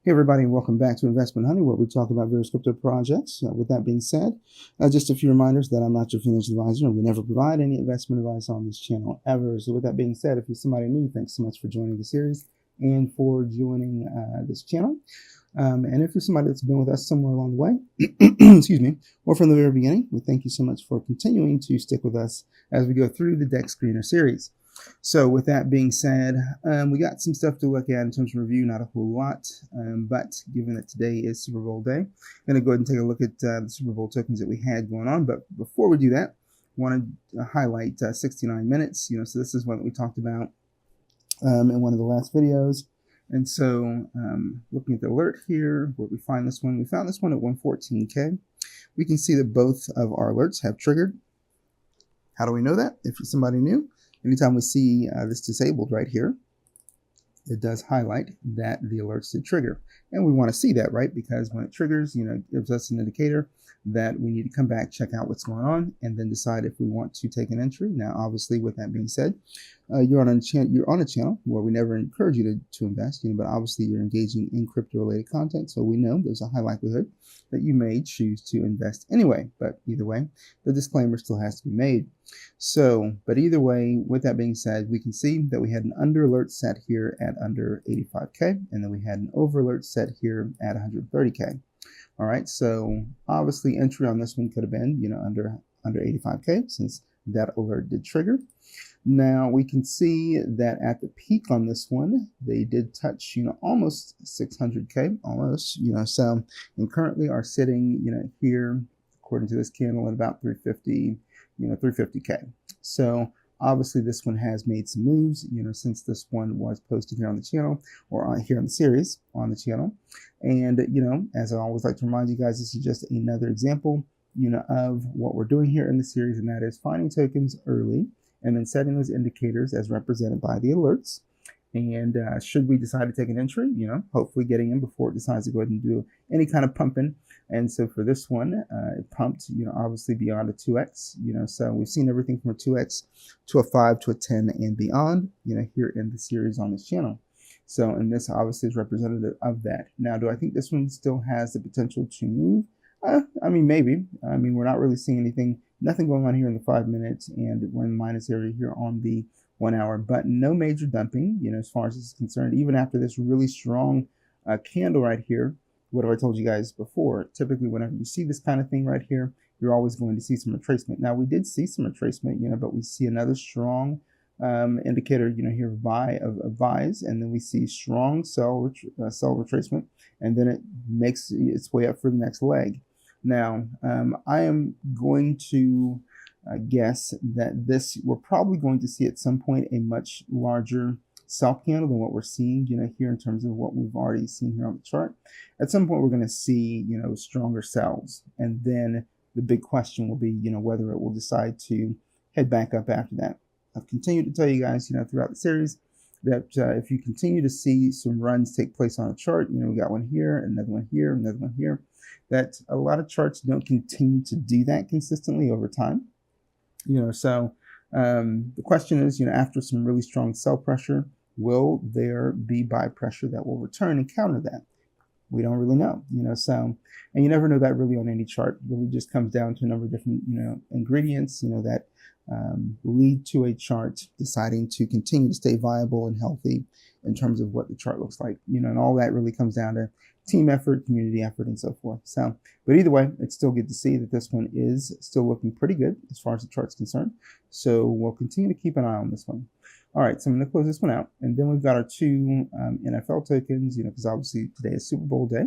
Hey everybody, welcome back to Investment Honey, where we talk about various crypto projects. With that being said, just a few reminders that I'm not your financial advisor and we never provide any investment advice on this channel ever. So with that being said, if you're somebody new, thanks so much for joining the series and for joining this channel. And if you're somebody that's been with us somewhere along the way, excuse me, or from the very beginning, we thank you so much for continuing to stick with us as we go through the Dexscreener series. So with that being said, we got some stuff to look at in terms of review, not a whole lot, but given that today is Super Bowl day, I'm going to go ahead and take a look at the Super Bowl tokens that we had going on. But before we do that, I want to highlight 69 minutes. So this is one that we talked about in one of the last videos. And so looking at the alert here, where we find this one, we found this one at 114K. We can see that both of our alerts have triggered. How do we know that? If you're somebody new, anytime we see this disabled right here, it does highlight that the alerts did trigger. And we want to see that, right? Because when it triggers, it gives us an indicator that we need to come back, check out what's going on, and then decide if we want to take an entry. Now, obviously, with that being said, you're on a channel where we never encourage you to invest, but obviously you're engaging in crypto-related content, so we know there's a high likelihood that you may choose to invest anyway. But either way, the disclaimer still has to be made. So, but either way, with that being said, we can see that we had an under alert set here at under 85K, and then we had an over alert set here at 130K. All right, so obviously entry on this one could have been, under 85K, since that alert did trigger. Now we can see that at the peak on this one, they did touch, almost 600K, almost, so, and currently are sitting, here, according to this candle, at about 350, 350K. So obviously this one has made some moves, since this one was posted here on the channel, or here in the series on the channel. And, as I always like to remind you guys, this is just another example, of what we're doing here in the series, and that is finding tokens early and then setting those indicators as represented by the alerts. And should we decide to take an entry, hopefully getting in before it decides to go ahead and do any kind of pumping. And so for this one, it pumped, obviously beyond a 2x, so we've seen everything from a 2x to a 5 to a 10 and beyond, here in the series on this channel. So, and this obviously is representative of that. Now, do I think this one still has the potential to move? I mean, maybe. I mean, we're not really seeing nothing going on here in the 5 minutes, and we're in the minus area here on the 1 hour, but no major dumping, as far as this is concerned. Even after this really strong candle right here, what have I told you guys before? Typically, whenever you see this kind of thing right here, you're always going to see some retracement. Now, we did see some retracement, but we see another strong indicator, here of buys, and then we see strong sell retracement, and then it makes its way up for the next leg. Now, I am going to guess that we're probably going to see at some point a much larger sell candle than what we're seeing, here in terms of what we've already seen here on the chart. At some point, we're going to see, stronger sells, and then the big question will be, whether it will decide to head back up after that. I've continued to tell you guys, throughout the series that if you continue to see some runs take place on a chart, we got one here, another one here, another one here, that a lot of charts don't continue to do that consistently over time. So the question is, after some really strong sell pressure, will there be buy pressure that will return and counter that? We don't really know, so, and you never know that really on any chart. It really just comes down to a number of different, ingredients, that lead to a chart deciding to continue to stay viable and healthy in terms of what the chart looks like, and all that really comes down to team effort, community effort, and so forth. So, but either way, it's still good to see that this one is still looking pretty good as far as the chart's concerned. So we'll continue to keep an eye on this one. All right, so I'm going to close this one out, and then we've got our two NFL tokens, because obviously today is Super Bowl day,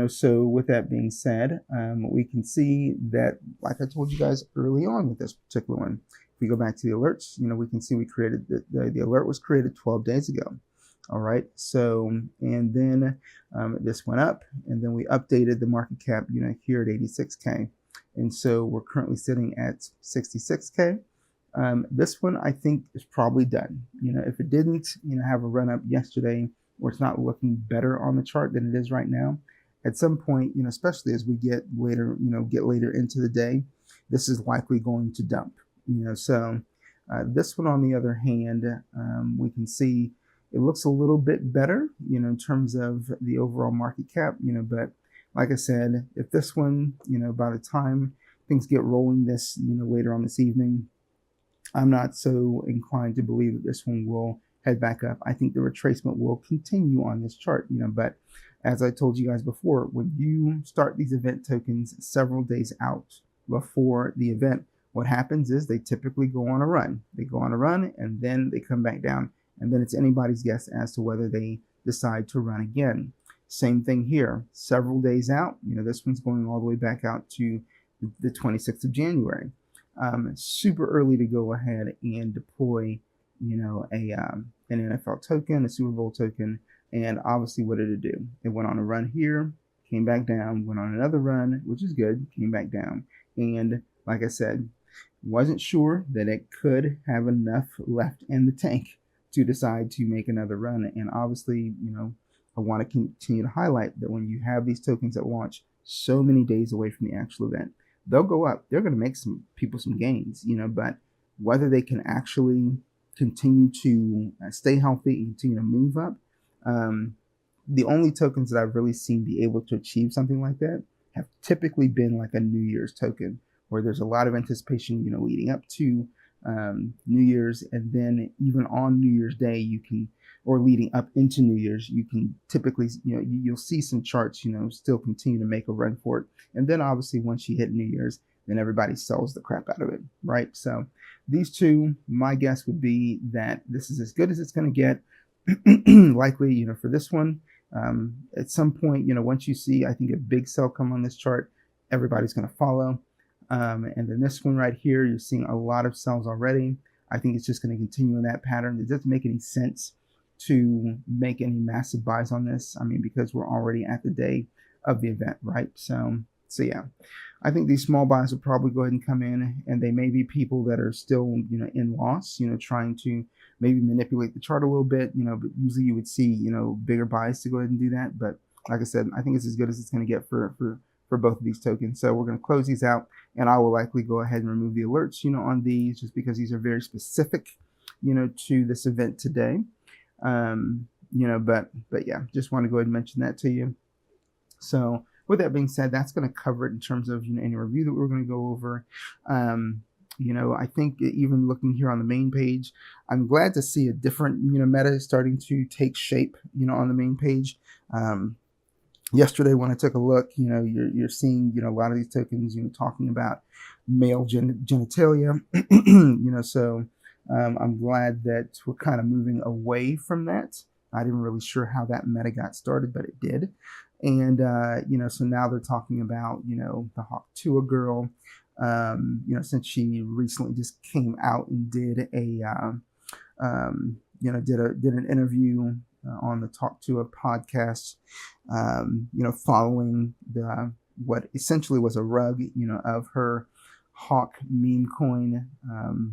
so with that being said, we can see that, like I told you guys early on with this particular one, if we go back to the alerts, we can see we created, the alert was created 12 days ago. All right, so, and then this went up, and then we updated the market cap, here at 86K, and so we're currently sitting at 66K. This one I think is probably done. If it didn't, have a run up yesterday, or it's not looking better on the chart than it is right now, at some point, especially as we get later, later into the day, this is likely going to dump. So this one, on the other hand, we can see, It looks a little bit better, in terms of the overall market cap, but like I said, if this one, by the time things get rolling this, later on this evening, I'm not so inclined to believe that this one will head back up. I think the retracement will continue on this chart, but as I told you guys before, when you start these event tokens several days out before the event, what happens is they typically go on a run. They go on a run and then they come back down, and then it's anybody's guess as to whether they decide to run again. Same thing here, several days out. This one's going all the way back out to the 26th of January. Super early to go ahead and deploy, an NFL token, a Super Bowl token, and obviously what did it do? It went on a run here, came back down, went on another run, which is good, came back down, and like I said, wasn't sure that it could have enough left in the tank to decide to make another run. And obviously, I want to continue to highlight that when you have these tokens that launch so many days away from the actual event, they'll go up. They're going to make some people some gains, but whether they can actually continue to stay healthy and continue to move up, the only tokens that I've really seen be able to achieve something like that have typically been like a New Year's token, where there's a lot of anticipation, leading up to New Year's, and then even on New Year's Day, or leading up into New Year's, you can typically, you'll see some charts, still continue to make a run for it. And then obviously once you hit New Year's, then everybody sells the crap out of it, right? So these two, my guess would be that this is as good as it's going to get. Likely, for this one, at some point, once you see, I think, a big sell come on this chart, everybody's going to follow. And then this one right here, you're seeing a lot of sells already. I think it's just going to continue in that pattern. It doesn't make any sense to make any massive buys on this. I mean, because we're already at the day of the event, right? So yeah, I think these small buys will probably go ahead and come in, and they may be people that are still, in loss, trying to maybe manipulate the chart a little bit, but usually you would see, bigger buys to go ahead and do that. But like I said, I think it's as good as it's going to get for both of these tokens. So we're going to close these out, and I will likely go ahead and remove the alerts, on these, just because these are very specific, to this event today. But yeah, just want to go ahead and mention that to you. So with that being said, that's going to cover it in terms of, any review that we're going to go over. I think even looking here on the main page, I'm glad to see a different, meta starting to take shape, on the main page. Yesterday when I took a look, you're seeing, a lot of these tokens, talking about male genitalia, so I'm glad that we're kind of moving away from that. I didn't really sure how that meta got started, but it did. And, so now they're talking about, the Hawk Tua girl, since she recently just came out and did a, did an interview on the Talk to a podcast, following what essentially was a rug, of her Hawk meme coin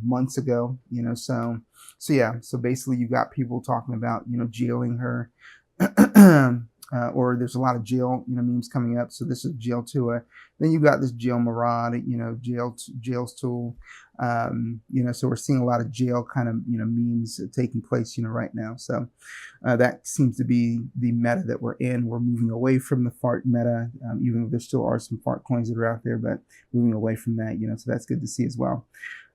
months ago, so yeah, so basically you got people talking about, jailing her, or there's a lot of jail, memes coming up. So this is jail Tua. Then you got this jail Murad, jail's tool. So we're seeing a lot of jail kind of, memes taking place, right now. So that seems to be the meta that we're in. We're moving away from the fart meta, even though there still are some fart coins that are out there, but moving away from that, so that's good to see as well.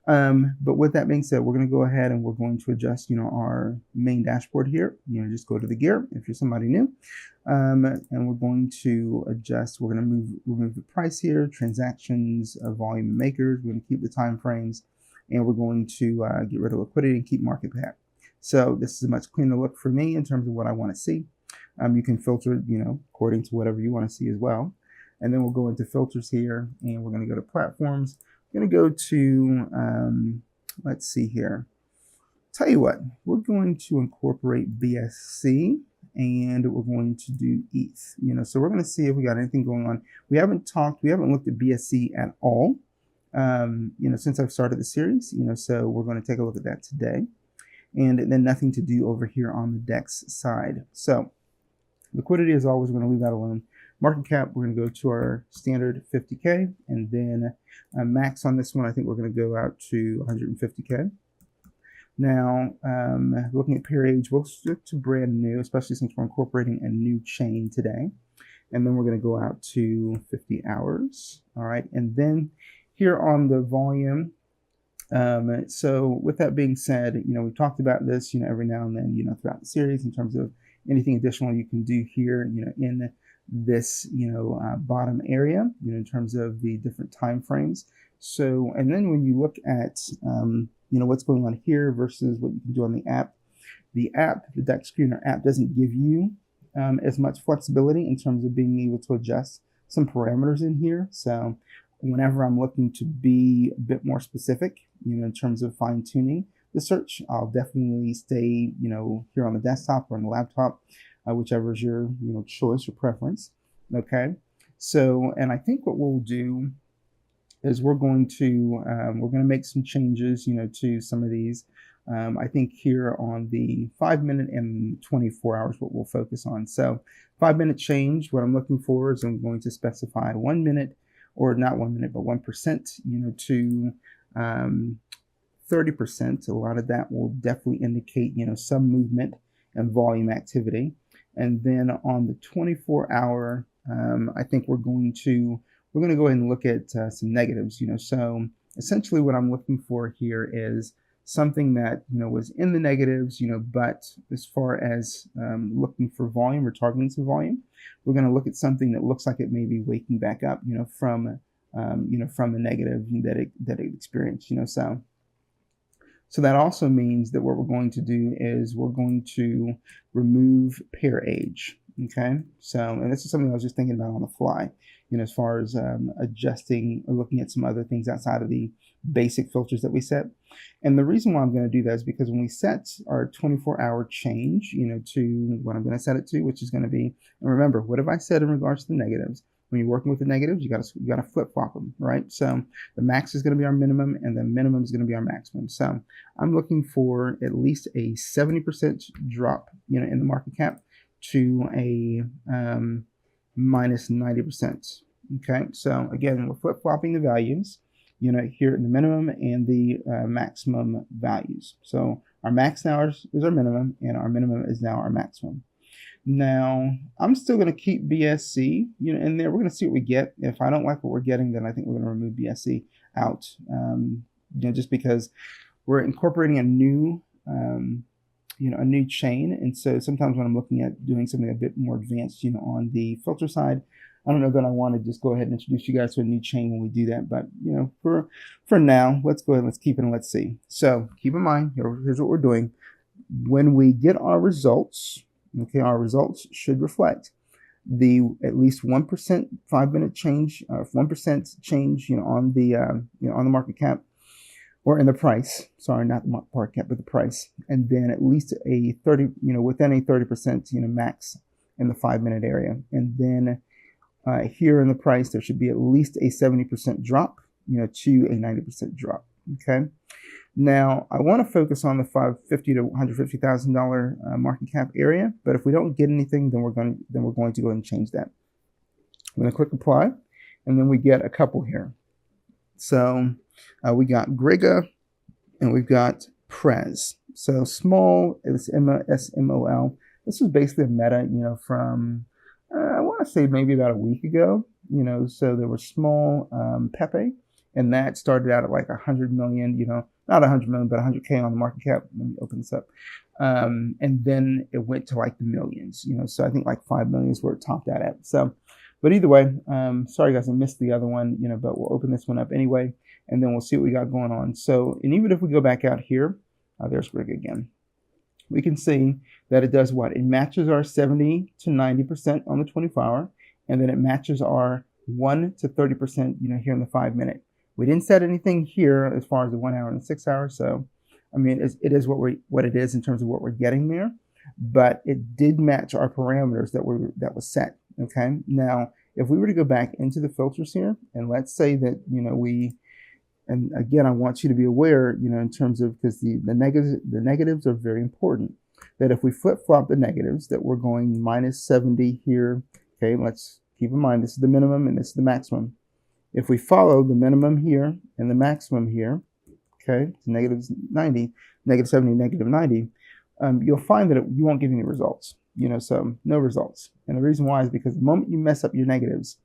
But with that being said, we're going to go ahead and we're going to adjust, our main dashboard here. Just go to the gear if you're somebody new. And we're going to adjust. We're going to remove the price here, transactions, volume, and makers. We're going to keep the time frames, and we're going to get rid of liquidity and keep market cap. So this is a much cleaner look for me in terms of what I want to see. You can filter, according to whatever you want to see as well. And then we'll go into filters here, and we're going to go to platforms. I'm going to go to, let's see here. Tell you what, we're going to incorporate BSC, and we're going to do ETH. So we're going to see if we got anything going on. We haven't looked at BSC at all, since I've started the series, so we're going to take a look at that today. And then nothing to do over here on the Dex side. So liquidity, as always, we're going to leave that alone. Market cap, we're going to go to our standard 50K, and then max on this one, I think we're going to go out to 150K. Now, looking at pair age, we'll stick to brand new, especially since we're incorporating a new chain today. And then we're going to go out to 50 hours. All right. And then here on the volume, so with that being said, we've talked about this, every now and then, throughout the series in terms of anything additional you can do here, in this, bottom area, in terms of the different time frames. So, and then when you look at, what's going on here versus what you can do on the app, the Dexscreener app doesn't give you as much flexibility in terms of being able to adjust some parameters in here. So whenever I'm looking to be a bit more specific, in terms of fine tuning the search, I'll definitely stay, here on the desktop or on the laptop, whichever is your, choice or preference. Okay. So, and I think what we'll do is we're going to make some changes, to some of these. I think here on the 5 minute and 24 hours, what we'll focus on. So 5 minute change, what I'm looking for is I'm going to specify 1 minute, or not 1 minute, but 1%, to 30%. A lot of that will definitely indicate, some movement and volume activity. And then on the 24 hour, I think we're going to go ahead and look at some negatives, so essentially what I'm looking for here is something that, was in the negatives, but as far as looking for volume or targeting some volume, we're going to look at something that looks like it may be waking back up, from the negative that it experienced, so that also means that what we're going to do is we're going to remove pair age. Okay, so, and this is something I was just thinking about on the fly, as far as adjusting or looking at some other things outside of the basic filters that we set. And the reason why I'm going to do that is because when we set our 24-hour change, to what I'm going to set it to, which is going to be, and remember, what have I said in regards to the negatives? When you're working with the negatives, you got to flip flop them, right? So the max is going to be our minimum, and the minimum is going to be our maximum. So I'm looking for at least a 70% drop, in the market cap to a minus 90%. Okay, so again, we're flip flopping the values, here in the minimum and the maximum values. So our max now is our minimum, and our minimum is now our maximum. Now, I'm still going to keep BSC, in there. We're going to see what we get. If I don't like what we're getting, then I think we're going to remove BSC out, just because we're incorporating a new, a new chain. And so sometimes when I'm looking at doing something a bit more advanced, on the filter side, I don't know that I want to just go ahead and introduce you guys to a new chain when we do that. But, for now, let's go ahead and let's keep it and let's see. So keep in mind, here's what we're doing. When we get our results, okay, our results should reflect the at least 1% 5 minute change, 1% change, on the on the market cap, or in the price. Sorry, not the market cap, but the price, and then at least a 30, within a 30%, max in the 5 minute area, and then here in the price there should be at least a 70% drop, to a 90% drop. Okay. Now, I want to focus on the $50,000 to $150,000 market cap area, but if we don't get anything, then we're going to go ahead and change that. I'm going to click apply, and then we get a couple here. So we got Griga, and we've got Prez. So small is SMOL. This was basically a meta, from I want to say maybe about a week ago. So there was small Pepe, and that started out at like 100 million. Not 100 million, but 100K on the market cap. Let me open this up. And then it went to like the millions, so I think like 5 million is where it topped out at. So, but either way, sorry guys, I missed the other one, but we'll open this one up anyway, and then we'll see what we got going on. So, and even if we go back out here, there's Greg again, we can see that it does what? It matches our 70 to 90% on the 24-hour, and then it matches our 1 to 30%, here in the 5 minute. We didn't set anything here as far as the 1 hour and the 6 hour. So, I mean, it is what it is in terms of what we're getting there, but it did match our parameters that was set. Okay. Now, if we were to go back into the filters here, and let's say that, and again, I want you to be aware, in terms of, because the negatives are very important, that if we flip flop the negatives, that we're going minus 70 here. Okay. Let's keep in mind, this is the minimum and this is the maximum. If we follow the minimum here and the maximum here, okay, negative 90, negative 70, negative 90, you'll find that you won't get any results, so no results. And the reason why is because the moment you mess up your negatives,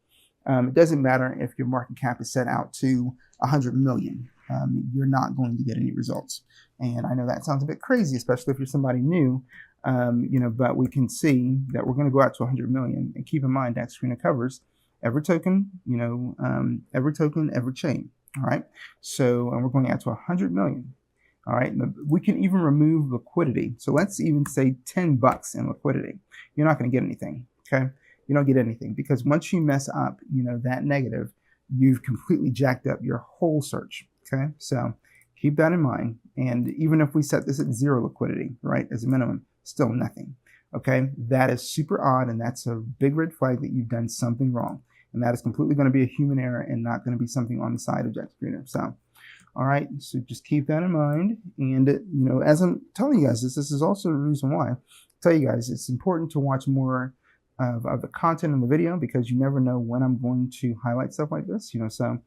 it doesn't matter if your market cap is set out to 100 million. You're not going to get any results. And I know that sounds a bit crazy, especially if you're somebody new, but we can see that we're going to go out to 100 million. And keep in mind, Dexscreener covers every token, every chain. All right. So we're going out to 100 million. All right. We can even remove liquidity. So let's even say $10 in liquidity. You're not going to get anything. Okay. You don't get anything because once you mess up, that negative, you've completely jacked up your whole search. Okay. So keep that in mind. And even if we set this at 0 liquidity, right, as a minimum, still nothing. Okay. That is super odd. And that's a big red flag that you've done something wrong. And that is completely going to be a human error and not going to be something on the side of Dexscreener. So, all right. So just keep that in mind. And, as I'm telling you guys this is also the reason why I tell you guys it's important to watch more of the content in the video, because you never know when I'm going to highlight stuff like this, so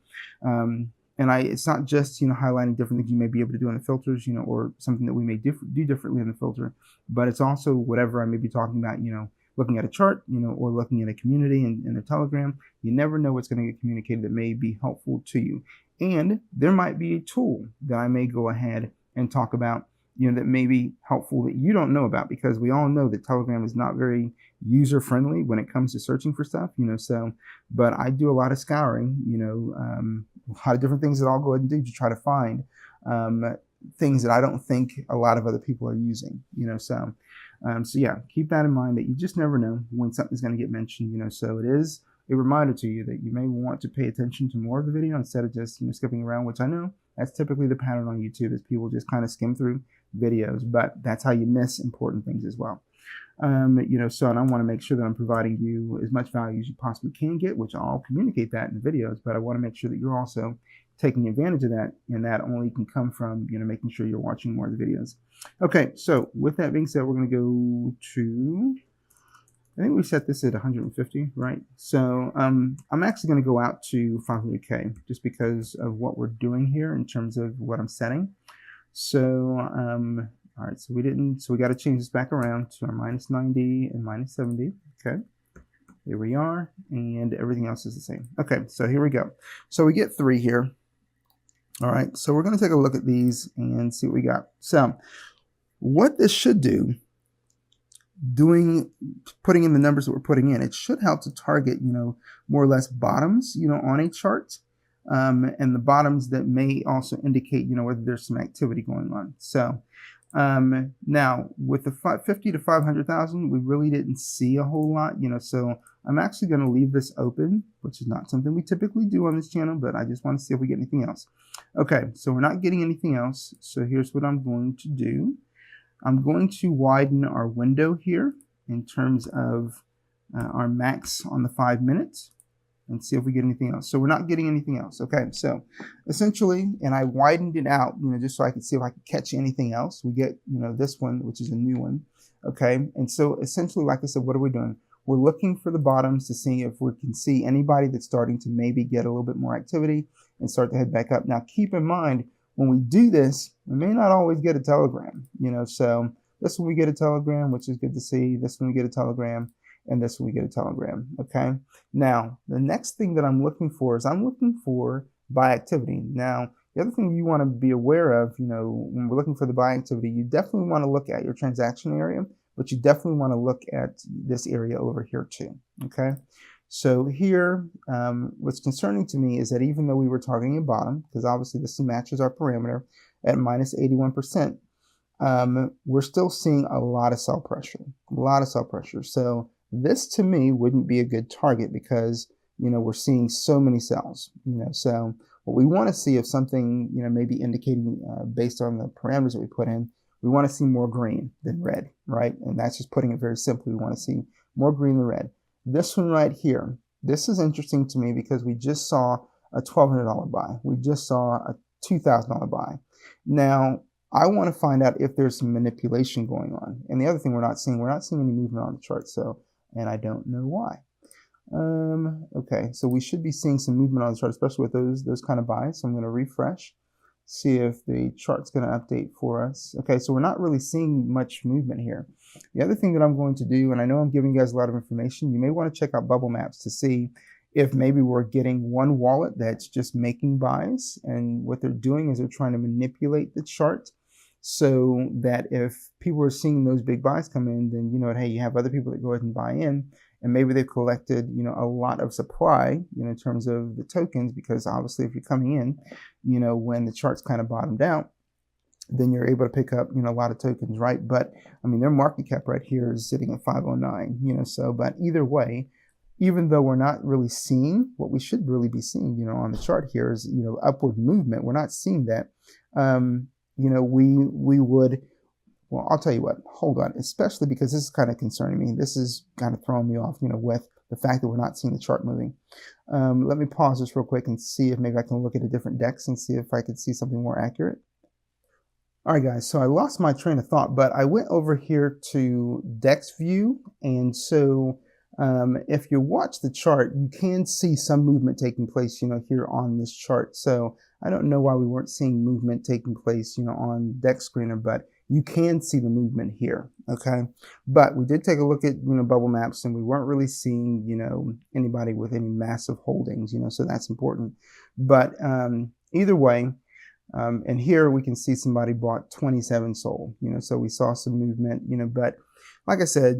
it's not just highlighting different things you may be able to do in the filters, or something that we may do differently in the filter, but it's also whatever I may be talking about, looking at a chart, or looking at a community in a Telegram. You never know what's going to get communicated that may be helpful to you. And there might be a tool that I may go ahead and talk about, that may be helpful that you don't know about, because we all know that Telegram is not very user friendly when it comes to searching for stuff, but I do a lot of scouring, a lot of different things that I'll go ahead and do to try to find things that I don't think a lot of other people are using, so yeah, keep that in mind, that you just never know when something's going to get mentioned, so it is a reminder to you that you may want to pay attention to more of the video instead of just skipping around, which I know that's typically the pattern on YouTube, is people just kind of skim through videos, but that's how you miss important things as well. So and I want to make sure that I'm providing you as much value as you possibly can get, which I'll communicate that in the videos, but I want to make sure that you're also taking advantage of that, and that only can come from making sure you're watching more of the videos. Okay, so with that being said, we're going to go to, I think we set this at 150, right? So I'm actually going to go out to 500K just because of what we're doing here in terms of what I'm setting. So all right, so we got to change this back around to our minus 90 and minus 70. Okay, here we are, and everything else is the same. Okay, so here we go. So we get 3 here. All right, so we're going to take a look at these and see what we got. So what this should do, putting in the numbers that we're putting in, it should help to target, more or less bottoms, on a chart. And the bottoms that may also indicate, whether there's some activity going on. So now with the 50 to 500,000, we really didn't see a whole lot, so I'm actually going to leave this open, which is not something we typically do on this channel, but I just want to see if we get anything else. Okay, so we're not getting anything else. So here's what I'm going to do. I'm going to widen our window here in terms of our max on the 5 minutes, and see if we get anything else. So we're not getting anything else. Okay, so essentially, and I widened it out, just so I could see if I could catch anything else. We get, this one, which is a new one. Okay, and so essentially, like I said, what are we doing? We're looking for the bottoms to see if we can see anybody that's starting to maybe get a little bit more activity and start to head back up. Now, keep in mind, when we do this, we may not always get a telegram, so this one we get a telegram, which is good to see. This one we get a telegram, and this one we get a telegram. Okay, now the next thing that I'm looking for is I'm looking for buy activity. Now the other thing you want to be aware of, when we're looking for the buy activity, you definitely want to look at your transaction area, but you definitely want to look at this area over here too. Okay, so here what's concerning to me is that even though we were targeting a bottom, because obviously this matches our parameter at minus 81%, we're still seeing a lot of sell pressure, so this to me wouldn't be a good target, because we're seeing so many sells. So what we want to see, if something maybe indicating based on the parameters that we put in, we want to see more green than red, right? And that's just putting it very simply. We want to see more green than red. This one right here, this is interesting to me because we just saw a $1,200 buy. We just saw a $2,000 buy. Now I want to find out if there's some manipulation going on. And the other thing we're not seeing any movement on the chart. So, and I don't know why. Okay, so we should be seeing some movement on the chart, especially with those kind of buys. So I'm going to refresh, See if the chart's going to update for us. Okay, so we're not really seeing much movement here. The other thing that I'm going to do, and I know I'm giving you guys a lot of information, you may want to check out bubble maps to see if maybe we're getting one wallet that's just making buys, and what they're doing is they're trying to manipulate the chart so that if people are seeing those big buys come in, then you know, hey, you have other people that go ahead and buy in, and maybe they've collected, you know, a lot of supply, you know, in terms of the tokens, because obviously if you're coming in, you know, when the chart's kind of bottomed out, then you're able to pick up, you know, a lot of tokens, right? But I mean, their market cap right here is sitting at 509, you know, so, but either way, even though we're not really seeing what we should really be seeing, you know, on the chart here is, you know, upward movement. We're not seeing that. You know, we would, well, I'll tell you what, hold on, especially because this is kind of concerning me. This is kind of throwing me off, you know, with the fact that we're not seeing the chart moving. Let me pause this real quick and see if maybe I can look at a different DEX and see if I could see something more accurate. All right, guys, so I lost my train of thought, but I went over here to DEX view, and so if you watch the chart, you can see some movement taking place, you know, here on this chart. So I don't know why we weren't seeing movement taking place, you know, on Dexscreener, but you can see the movement here, okay? But we did take a look at, you know, bubble maps, and we weren't really seeing, you know, anybody with any massive holdings, you know, so that's important. But either way, and here we can see somebody bought 27 sold, you know, so we saw some movement, you know, but like I said,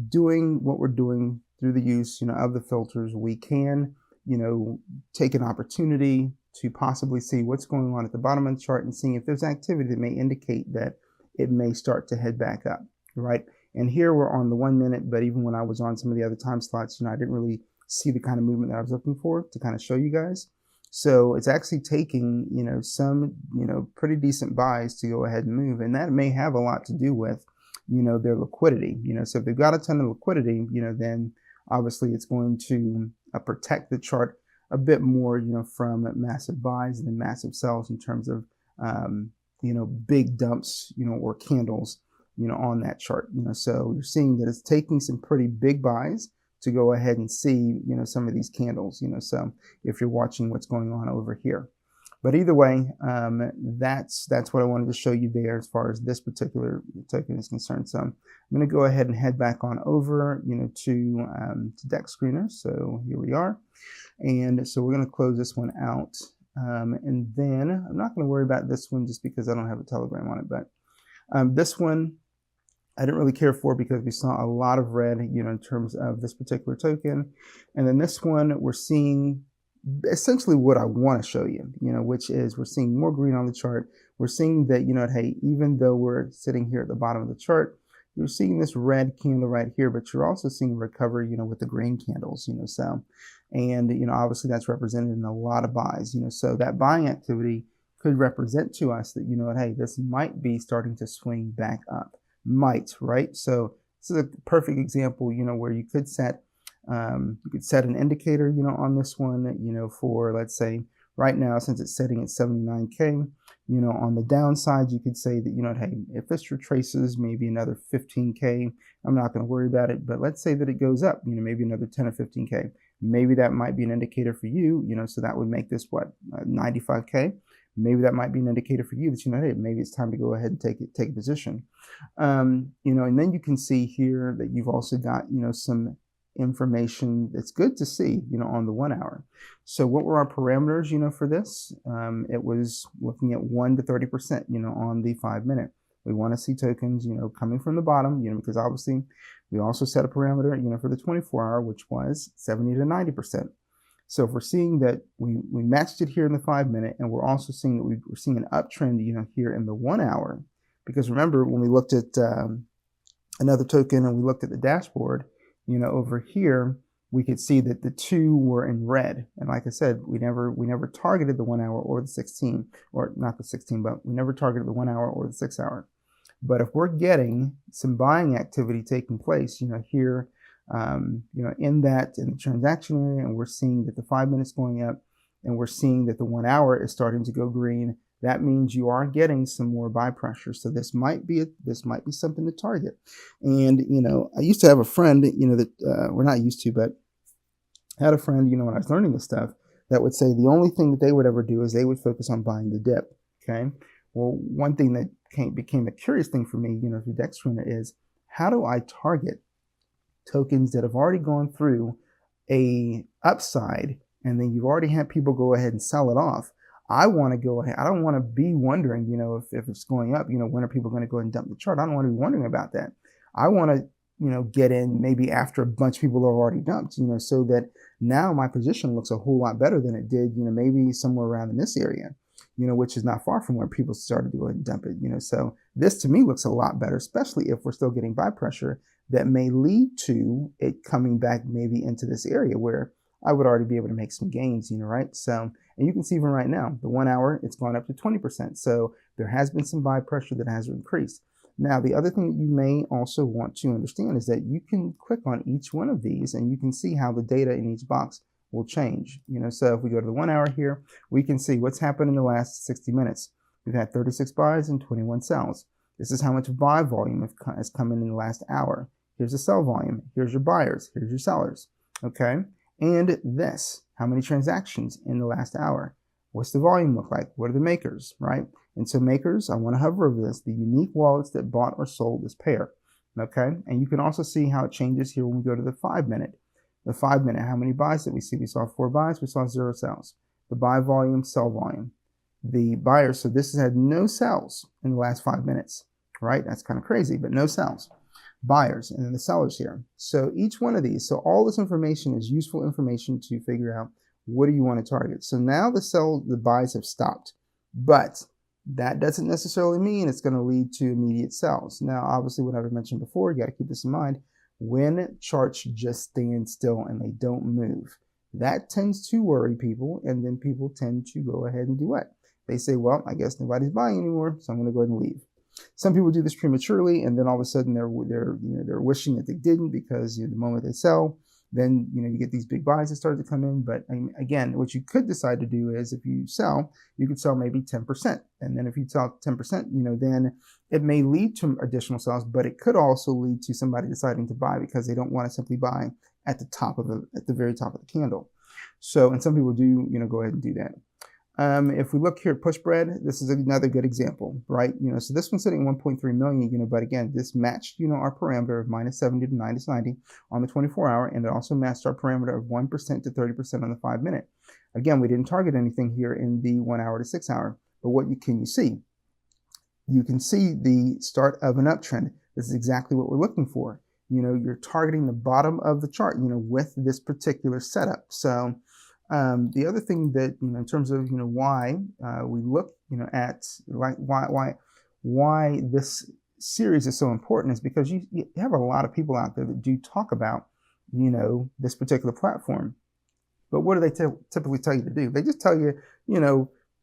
doing what we're doing through the use, you know, of the filters, we can, you know, take an opportunity to possibly see what's going on at the bottom of the chart and seeing if there's activity that may indicate that it may start to head back up, right? And here we're on the 1 minute, but even when I was on some of the other time slots, you know, I didn't really see the kind of movement that I was looking for to kind of show you guys. So it's actually taking, you know, some, you know, pretty decent buys to go ahead and move, and that may have a lot to do with, you know, their liquidity, you know, so if they've got a ton of liquidity, you know, then obviously it's going to protect the chart a bit more, you know, from massive buys than massive sells in terms of, you know, big dumps, you know, or candles, you know, on that chart, you know, so you're seeing that it's taking some pretty big buys to go ahead and see, you know, some of these candles, you know, so if you're watching what's going on over here. But either way, that's what I wanted to show you there as far as this particular token is concerned. So I'm going to go ahead and head back on over, you know, to Dexscreener. So here we are, and so we're going to close this one out, and then I'm not going to worry about this one just because I don't have a Telegram on it. But this one I didn't really care for because we saw a lot of red, you know, in terms of this particular token, and then this one we're seeing essentially what I want to show you, you know, which is we're seeing more green on the chart. We're seeing that, you know, hey, even though we're sitting here at the bottom of the chart, you're seeing this red candle right here, but you're also seeing recovery, you know, with the green candles, you know, so, and, you know, obviously that's represented in a lot of buys, you know, so that buying activity could represent to us that, you know, hey, this might be starting to swing back up, right? So this is a perfect example, you know, where you could set an indicator, you know, on this one, you know, for, let's say right now, since it's setting at 79K, you know, on the downside, you could say that, you know, hey, if this retraces maybe another 15K, I'm not going to worry about it. But let's say that it goes up, you know, maybe another 10 or 15K, maybe that might be an indicator for you, you know, so that would make this what, 95K. Maybe that might be an indicator for you that, you know, hey, maybe it's time to go ahead and take a position. You know, and then you can see here that you've also got, you know, some information that's good to see, you know, on the 1 hour. So what were our parameters, you know, for this? It was looking at 1 to 30%, you know, on the 5 minute. We want to see tokens, you know, coming from the bottom, you know, because obviously we also set a parameter, you know, for the 24 hour, which was 70 to 90%. So if we're seeing that we matched it here in the 5 minute, and we're also seeing that we're seeing an uptrend, you know, here in the 1 hour, because remember when we looked at another token and we looked at the dashboard, you know, over here, we could see that the two were in red. And like I said, we never targeted the 1 hour or the 16, or not the 16, but we never targeted the 1 hour or the 6 hour. But if we're getting some buying activity taking place, you know, here, you know, in the transaction area, and we're seeing that the 5 minutes going up, and we're seeing that the 1 hour is starting to go green, that means you are getting some more buy pressure. So this might be something to target. And, you know, I used to have a friend, you know, that we're not used to, but I had a friend, you know, when I was learning this stuff, that would say the only thing that they would ever do is they would focus on buying the dip. Okay. Well, one thing that became a curious thing for me, through Dexscreener is, how do I target tokens that have already gone through a upside and then you've already had people go ahead and sell it off? I want to go ahead. I don't want to be wondering, if it's going up, when are people going to go ahead and dump the chart? I don't want to be wondering about that. I want to, get in maybe after a bunch of people have already dumped, so that now my position looks a whole lot better than it did, maybe somewhere around in this area, which is not far from where people started to go ahead and dump it, so this to me looks a lot better, especially if we're still getting buy pressure that may lead to it coming back maybe into this area where I would already be able to make some gains, right? So, and you can see even right now, the 1 hour, it's gone up to 20%. So there has been some buy pressure that has increased. Now, the other thing that you may also want to understand is that you can click on each one of these and you can see how the data in each box will change. So if we go to the 1 hour here, we can see what's happened in the last 60 minutes. We've had 36 buys and 21 sells. This is how much buy volume has come in the last hour. Here's the sell volume. Here's your buyers. Here's your sellers. Okay. And this, how many transactions in the last hour? What's the volume look like? What are the makers, right? And so makers, I want to hover over this, the unique wallets that bought or sold this pair. Okay. And you can also see how it changes here when we go to the 5 minute. The 5 minute, how many buys did we see? We saw 4 buys. We saw 0 sells. The buy volume, sell volume. The buyers, so this has had no sells in the last 5 minutes, right? That's kind of crazy, but no sells. Buyers, and then the sellers here. So each one of these, so all this information is useful information to figure out what do you want to target. So now the buys have stopped, but that doesn't necessarily mean it's going to lead to immediate sells. Now, obviously, what I've mentioned before, you got to keep this in mind. When charts just stand still and they don't move, that tends to worry people, and then people tend to go ahead and do what? They say, well, I guess nobody's buying anymore, so I'm going to go ahead and leave. Some people do this prematurely, and then all of a sudden they're wishing that they didn't, because the moment they sell, then you get these big buys that start to come in. But again, what you could decide to do is, if you sell, you could sell maybe 10%, and then if you sell 10%, then it may lead to additional sales, but it could also lead to somebody deciding to buy because they don't want to simply buy at the very top of the candle. So, and some people do go ahead and do that. If we look here at Pushbread, this is another good example, right? So this one's sitting at 1.3 million, but again, this matched, our parameter of -70 to -90 on the 24 hour, and it also matched our parameter of 1% to 30% on the 5 minute. Again, we didn't target anything here in the 1 hour to 6 hour, but what can you see? You can see the start of an uptrend. This is exactly what we're looking for. You're targeting the bottom of the chart, with this particular setup. So, the other thing that, in terms of, why we look, at like why this series is so important is because you have a lot of people out there that do talk about, this particular platform. But what do they typically tell you to do? They just tell you,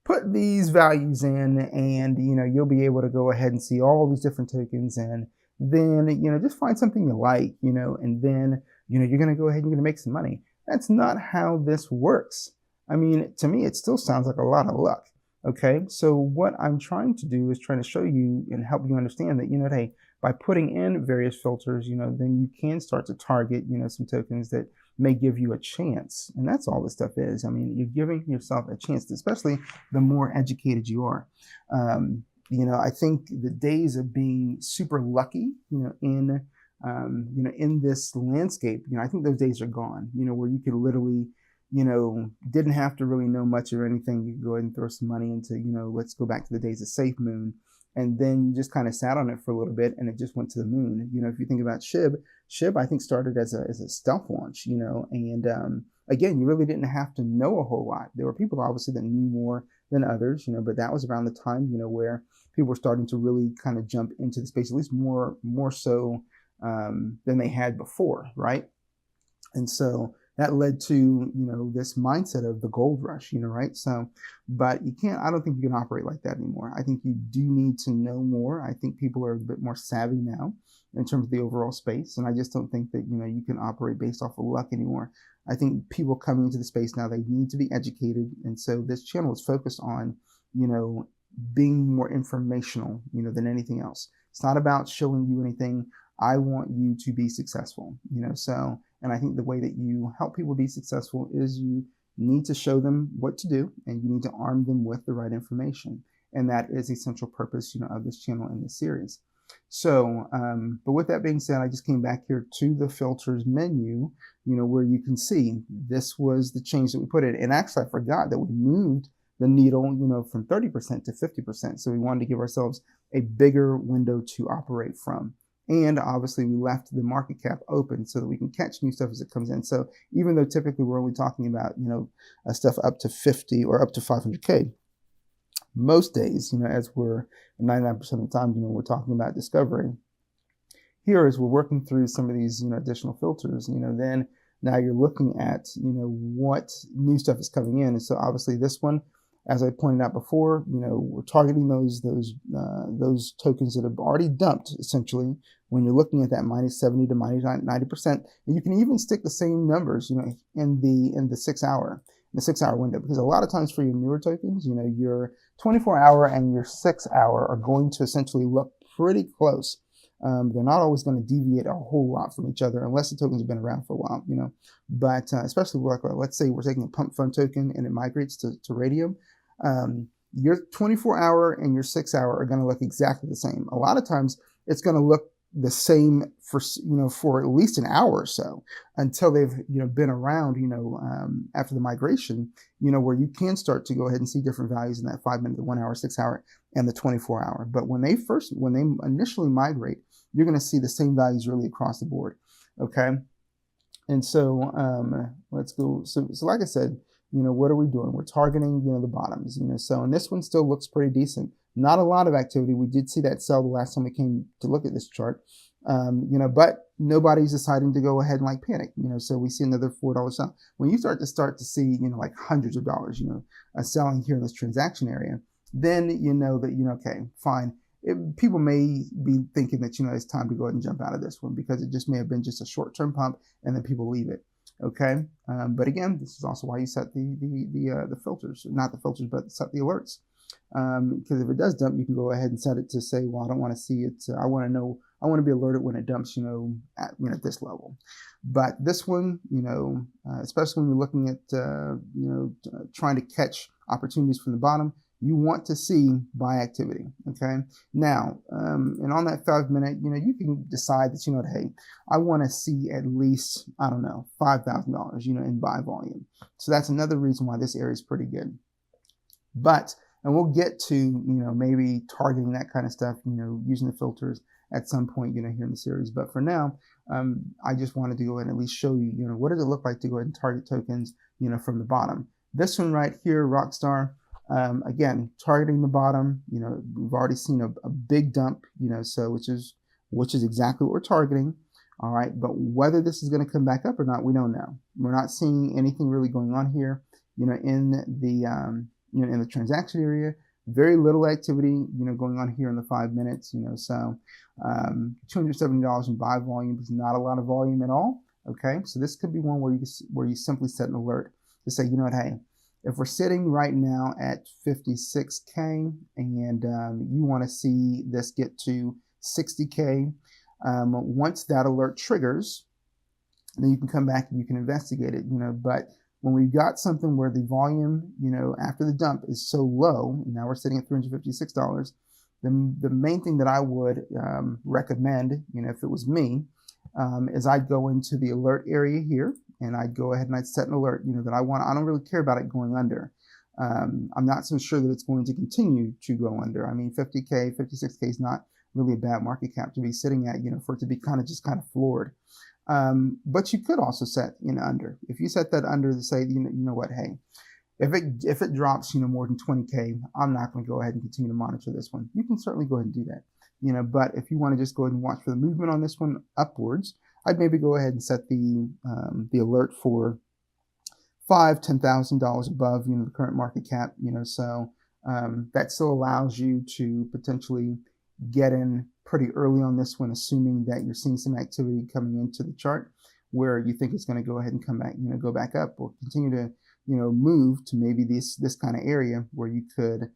put these values in and, you'll be able to go ahead and see all these different tokens, and then, just find something you like, and then, you're going to go ahead and you're going to make some money. That's not how this works. I mean, to me, it still sounds like a lot of luck. Okay, so what I'm trying to do is trying to show you and help you understand that, hey, by putting in various filters, then you can start to target, some tokens that may give you a chance. And that's all this stuff is. I mean, you're giving yourself a chance, especially the more educated you are. I think the days of being super lucky, in this landscape, I think those days are gone, where you could literally, didn't have to really know much or anything. You could go ahead and throw some money into, let's go back to the days of Safe Moon. And then you just kind of sat on it for a little bit and it just went to the moon. If you think about SHIB, I think started as a stealth launch, and again, you really didn't have to know a whole lot. There were people obviously that knew more than others, but that was around the time, where people were starting to really kind of jump into the space, at least more so than they had before, right? And so that led to, this mindset of the gold rush, right? So, but I don't think you can operate like that anymore. I think you do need to know more. I think people are a bit more savvy now in terms of the overall space. And I just don't think that, you can operate based off of luck anymore. I think people coming into the space now, they need to be educated. And so this channel is focused on, being more informational, than anything else. It's not about showing you anything. I want you to be successful, so, and I think the way that you help people be successful is you need to show them what to do, and you need to arm them with the right information. And that is the central purpose, of this channel in this series. So, but with that being said, I just came back here to the filters menu, where you can see this was the change that we put in. And actually, I forgot that we moved the needle, from 30% to 50%. So we wanted to give ourselves a bigger window to operate from. And obviously we left the market cap open so that we can catch new stuff as it comes in. So even though typically we're only talking about, stuff up to 50 or up to 500K, most days, as we're 99% of the time, we're talking about discovery. Here, as we're working through some of these, additional filters, then now you're looking at, what new stuff is coming in. And so obviously this one, as I pointed out before, we're targeting those tokens that have already dumped, essentially, when you're looking at that minus 70 to minus 90%. And you can even stick the same numbers, in the 6 hour. The 6 hour window, because a lot of times for your newer tokens, your 24 hour and your 6 hour are going to essentially look pretty close. They're not always going to deviate a whole lot from each other unless the tokens have been around for a while, but especially like, let's say we're taking a pump fund token and it migrates to Radium. Your 24 hour and your 6 hour are going to look exactly the same. A lot of times it's going to look the same for at least an hour or so until they've been around after the migration, where you can start to go ahead and see different values in that 5 minute, the 1 hour, 6 hour, and the 24 hour. But when they initially migrate, you're going to see the same values really across the board. Okay, and so let's go. So like I said, what are we doing? We're targeting the bottoms. So and this one still looks pretty decent. Not a lot of activity. We did see that sell the last time we came to look at this chart, but nobody's deciding to go ahead and like panic, so we see another $4 sell. When you start to see, like hundreds of dollars, selling here in this transaction area, then that, okay, fine. People may be thinking that, it's time to go ahead and jump out of this one because it just may have been just a short-term pump and then people leave it. Okay. But again, this is also why you set the filters, not the filters, but set the alerts. Because if it does dump, you can go ahead and set it to say, well, I don't want to see it. I want to be alerted when it dumps, at this level. But this one, especially when you're looking at, trying to catch opportunities from the bottom, you want to see buy activity. Okay. Now, and on that 5 minute, you can decide that, hey, I want to see at least, I don't know, $5,000, in buy volume. So that's another reason why this area is pretty good. And we'll get to, maybe targeting that kind of stuff, using the filters at some point, here in the series. But for now, I just wanted to go ahead and at least show you, what does it look like to go ahead and target tokens, from the bottom. This one right here, Rockstar, again, targeting the bottom, we've already seen a big dump, so which is exactly what we're targeting. All right. But whether this is going to come back up or not, we don't know. We're not seeing anything really going on here, in the transaction area. Very little activity, going on here in the 5 minutes, so $270 in buy volume is not a lot of volume at all. Okay, so this could be one where you simply set an alert to say, hey, if we're sitting right now at 56K and you want to see this get to 60K, once that alert triggers, then you can come back and you can investigate it, but when we've got something where the volume, after the dump is so low, and now we're sitting at $356, then the main thing that I would recommend, if it was me, is I'd go into the alert area here, and I'd go ahead and I'd set an alert, that I don't really care about it going under. I'm not so sure that it's going to continue to go under. I mean, 50K, 56K is not really a bad market cap to be sitting at, for it to be kind of floored. But you could also set under. If you set that under to say, you know what, hey, if it drops, more than 20K, I'm not going to go ahead and continue to monitor this one. You can certainly go ahead and do that, but if you want to just go ahead and watch for the movement on this one upwards, I'd maybe go ahead and set the alert for $10,000 above, the current market cap, so that still allows you to potentially get in pretty early on this one, assuming that you're seeing some activity coming into the chart where you think it's going to go ahead and come back, go back up or continue to, move to maybe this kind of area where you could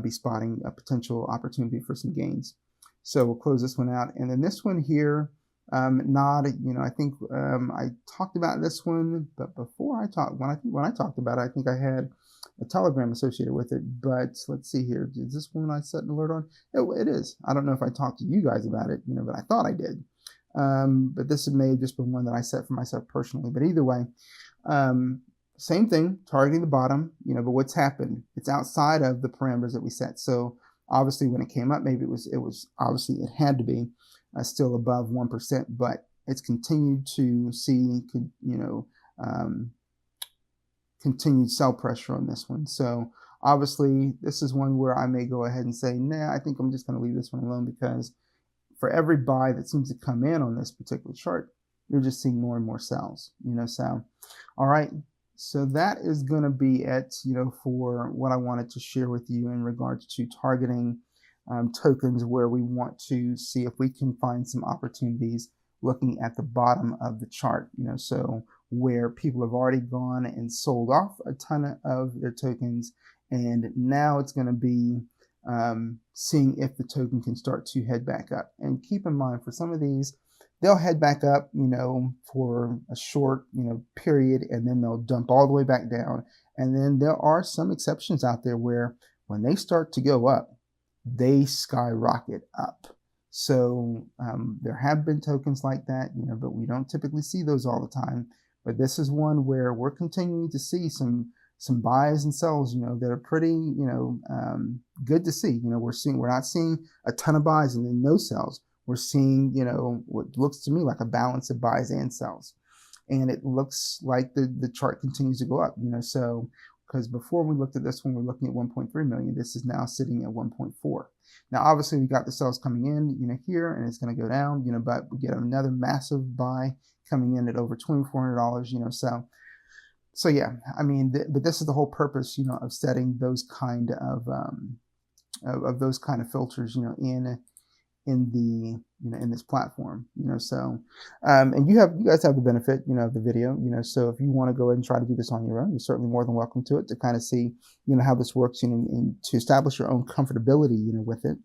be spotting a potential opportunity for some gains. So we'll close this one out. And then this one here, Not, I think I talked about this one, but before when I talked about it, I think I had a Telegram associated with it. But let's see here. Is this one I set an alert on? It is. I don't know if I talked to you guys about it, but I thought I did. But this may have just been one that I set for myself personally. But either way, same thing, targeting the bottom, but what's happened? It's outside of the parameters that we set. So obviously when it came up, maybe it was obviously it had to be still above 1%, but it's continued to see, continued sell pressure on this one. So obviously this is one where I may go ahead and say, nah, I think I'm just going to leave this one alone, because for every buy that seems to come in on this particular chart, you're just seeing more and more sells, so all right. So that is going to be it, for what I wanted to share with you in regards to targeting tokens, where we want to see if we can find some opportunities looking at the bottom of the chart, so where people have already gone and sold off a ton of their tokens, and now it's going to be seeing if the token can start to head back up. And keep in mind, for some of these, they'll head back up, for a short, period, and then they'll dump all the way back down. And then there are some exceptions out there where when they start to go up, they skyrocket up. So there have been tokens like that, but we don't typically see those all the time. But this is one where we're continuing to see some buys and sells, that are pretty, good to see. We're not seeing a ton of buys and then no sells. We're seeing, what looks to me like a balance of buys and sells. And it looks like the chart continues to go up, so because before we looked at this one, we're looking at 1.3 million. This is now sitting at 1.4. Now, obviously, we got the sells coming in, here, and it's going to go down, but we get another massive buy coming in at over $2,400, so yeah, I mean, but this is the whole purpose, of setting those kind of those kind of filters, in the in this platform, so and you guys have the benefit, of the video, so if you want to go ahead and try to do this on your own, you're certainly more than welcome to it, to kind of see how this works, and to establish your own comfortability with it,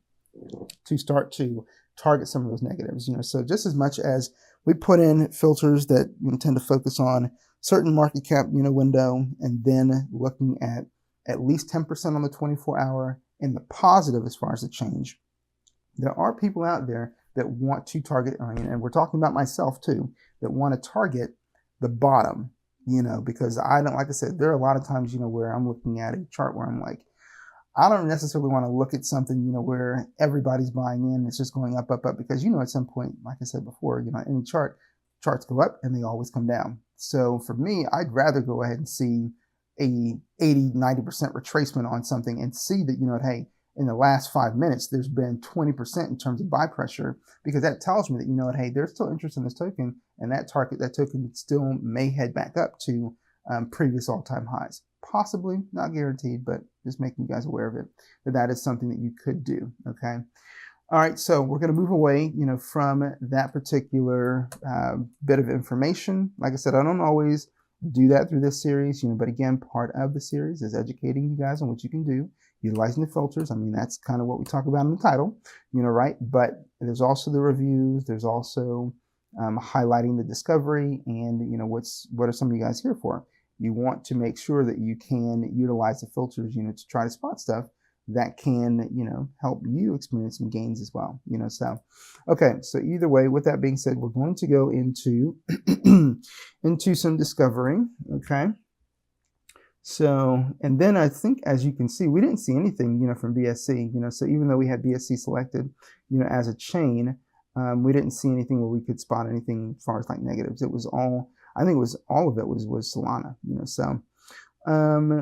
to start to target some of those negatives, so just as much as we put in filters that tend to focus on certain market cap window, and then looking at least 10% on the 24-hour in the positive as far as the change. There are people out there that want to target, and we're talking about myself too, that want to target the bottom, because I don't, like I said, there are a lot of times, where I'm looking at a chart where I'm like, I don't necessarily want to look at something, where everybody's buying in, it's just going up, up, up, because, at some point, like I said before, any charts go up and they always come down. So for me, I'd rather go ahead and see a 80-90% retracement on something and see that, hey, in the last 5 minutes, there's been 20% in terms of buy pressure, because that tells me that, hey, there's still interest in this token, and that token still may head back up to previous all-time highs. Possibly, not guaranteed, but just making you guys aware of it, that is something that you could do, okay? All right, so we're going to move away, from that particular bit of information. Like I said, I don't always do that through this series, but again, part of the series is educating you guys on what you can do, utilizing the filters. I mean, that's kind of what we talk about in the title, right? But there's also the reviews. There's also highlighting the discovery, and what are some of you guys here for? You want to make sure that you can utilize the filters, to try to spot stuff that can, help you experience some gains as well, so, okay. So either way, with that being said, we're going to go into, into some discovery. Okay. So, and then I think, as you can see, we didn't see anything, from BSC, so even though we had BSC selected, as a chain, we didn't see anything where we could spot anything as far as like negatives. It was all, I think it was all of it was Solana, so.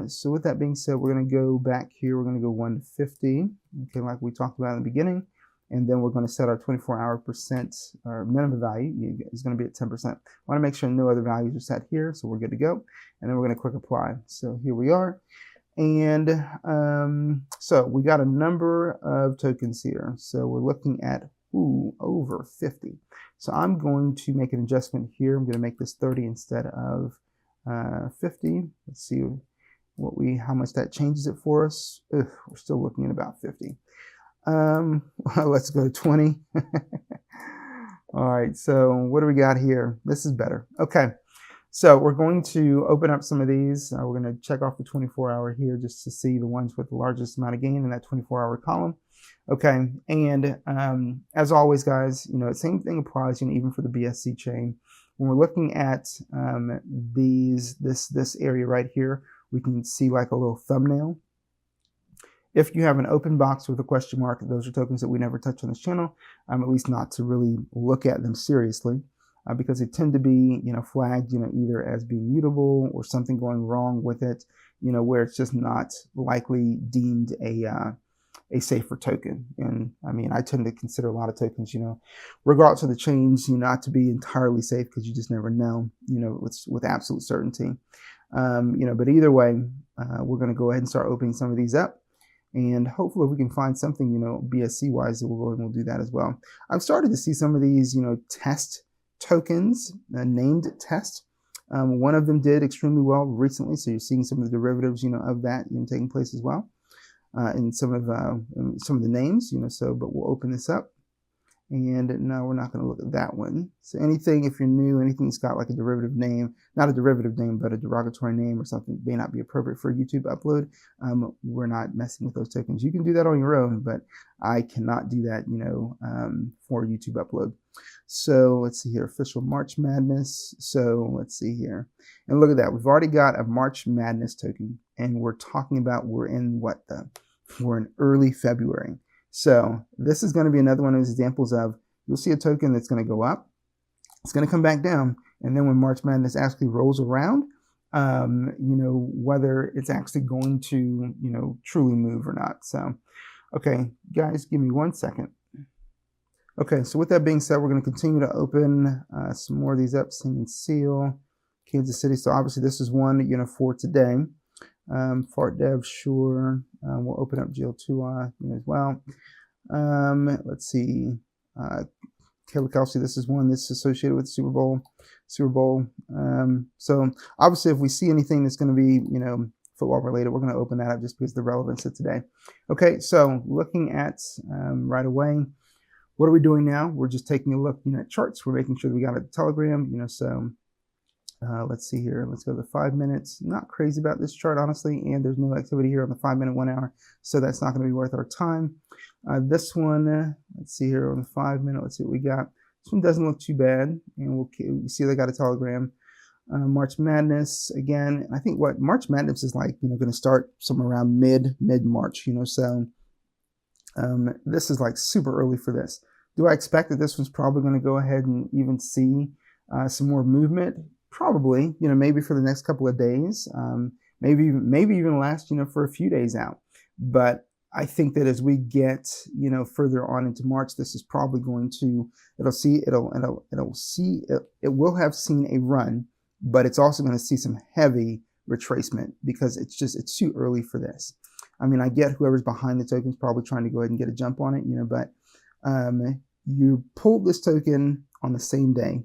So with that being said, we're going to go back here. We're going to go 1 to 50, okay, like we talked about in the beginning. And then we're going to set our 24-hour percent, or minimum value is going to be at 10%. I want to make sure no other values are set here, so we're good to go. And then we're going to click apply. So here we are. And so we got a number of tokens here. So we're looking at over 50. So I'm going to make an adjustment here. I'm going to make this 30 instead of 50. Let's see how much that changes it for us. We're still looking at about 50. Let's go to 20. All right, so what do we got here? This is better. Okay, so we're going to open up some of these. We're going to check off the 24-hour here just to see the ones with the largest amount of gain in that 24-hour column. Okay, and as always, guys, same thing applies, even for the BSC chain. When we're looking at this area right here, we can see like a little thumbnail. If you have an open box with a question mark, those are tokens that we never touch on this channel, at least not to really look at them seriously, because they tend to be, flagged, either as being mutable or something going wrong with it, where it's just not likely deemed a safer token. And I mean, I tend to consider a lot of tokens, regardless of the chains, not to be entirely safe, because you just never know, with absolute certainty. But either way, we're going to go ahead and start opening some of these up. And hopefully we can find something, BSC wise, we'll go ahead and we'll do that as well. I've started to see some of these, test tokens, named test. One of them did extremely well recently. So you're seeing some of the derivatives, of that, taking place as well. In some of the names, but we'll open this up. And no, we're not going to look at that one. So anything, if you're new, anything that's got like a derivative name, not a derivative name, but a derogatory name or something may not be appropriate for a YouTube upload, we're not messing with those tokens. You can do that on your own, but I cannot do that, for a YouTube upload. So let's see here, official March Madness. So let's see here. And look at that. We've already got a March Madness token, and we're talking about, we're in early February. So this is going to be another one of those examples of, you'll see a token that's going to go up, it's going to come back down, and then when March Madness actually rolls around, whether it's actually going to, truly move or not. So, okay, guys, give me 1 second. Okay, so with that being said, we're going to continue to open some more of these up. Sing and Seal, Kansas City. So obviously this is one, for today. Fart Dev, sure. We'll open up GL2 as well. Let's see. Kayla Kelsey, this is one that's associated with Super Bowl. So obviously if we see anything that's going to be, football related, we're going to open that up just because of the relevance of today. Okay, so looking at right away, what are we doing now? We're just taking a look, at charts. We're making sure that we got a Telegram, so let's see here. Let's go to the 5 minutes. Not crazy about this chart, honestly, and there's no activity here on the 5 minute, 1 hour, so that's not going to be worth our time. This one, let's see here on the 5 minute. Let's see what we got. This one doesn't look too bad, and we'll see they got a Telegram. March Madness again. I think what March Madness is like, going to start somewhere around mid March. So this is like super early for this. Do I expect that this one's probably going to go ahead and even see some more movement? Probably, maybe for the next couple of days, maybe even last, for a few days out. But I think that as we get, further on into March, this is probably going to, it will have seen a run, but it's also going to see some heavy retracement because it's too early for this. I mean, I get whoever's behind the token is probably trying to go ahead and get a jump on it, but you pulled this token on the same day.